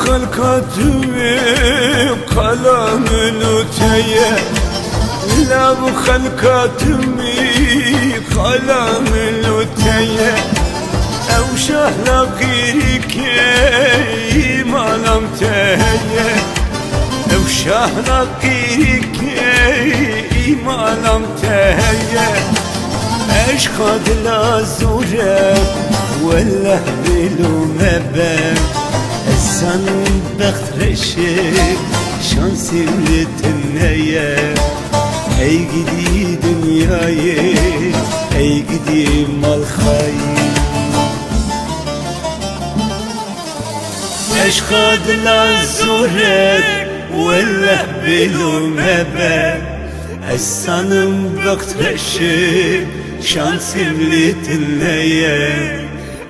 خلقتي قلم الوتيه لا بخلقتي قلم الوتيه او شهر غيرك ما لم تهيه او شهر غيرك ما لم تهيه عشق لا زورك ولا بلو مبم السن بخترشك شانسي ولتنية ey gidi dünyayı ey gidi mal khayr عشق لا زورك ولا بلو مبم السن بخترشك şans evlitinleye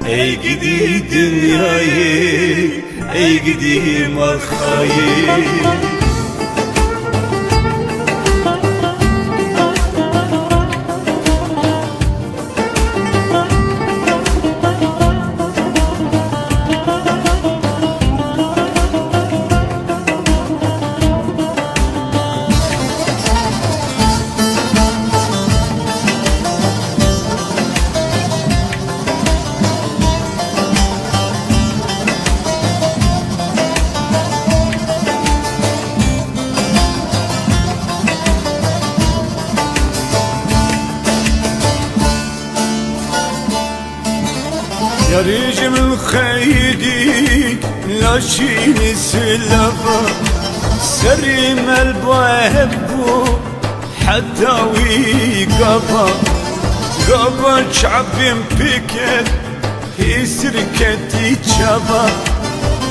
ey gidi dünyayı ey gidi malkayı يريج من خيدي لاشيني سلفا سريم البهبو حتى ويقفا قفا شعب بكت يسركتي شفا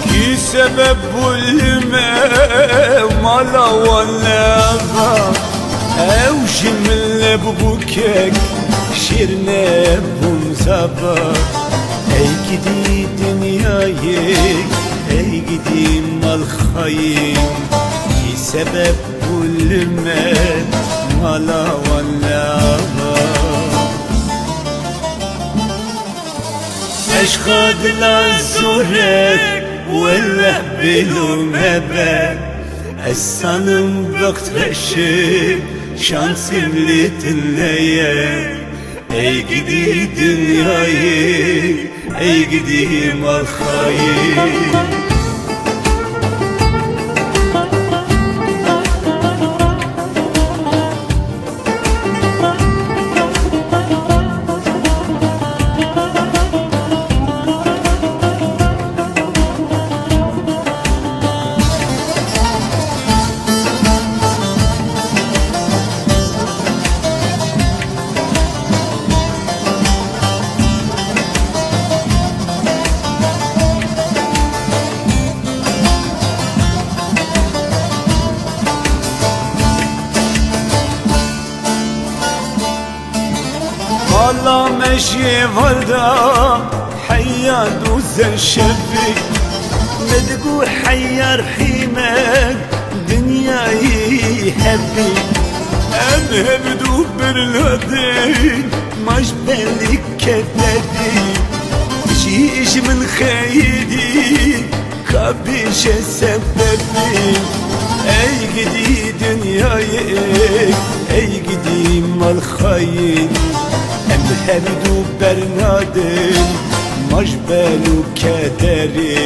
كي سبب الماء مالا ولا فا او جمل ببوكك شيرنا بمزابا ey gidi dünyayı ey gidi mal khayr ki sebep bulme mala valla عشق لا زورك ولا بلو مبم السنم بخترشك şans evlitinleye ey gidi dünyayı ey gidi mal khayr والله ماشي ورده حيا دوز الشبي ندقو حيا رحيمك دنياي حبي امهم دوبر الهدين ماش بالك كددي جيش من خيدي كابيش سببي ey gidi dünyayı ey gidi mal khayr emhemdu bernadin majbelu kederi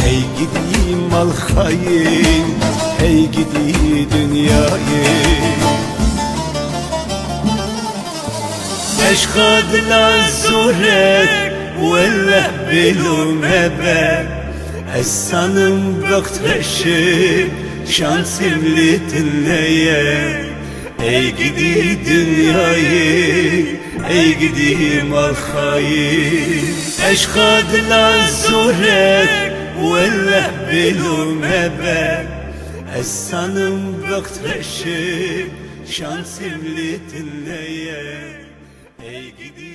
ey gidi mal khayr ey gidi dünyayı عشق لا زورك ولا بلو مبم السنم بخترشك şans evlitinleye ey gidi dünyayı ey gidi mal khayr عشق لا زورك ولا بلو مبم السنم بخترشك şans evlitinleye ey gidi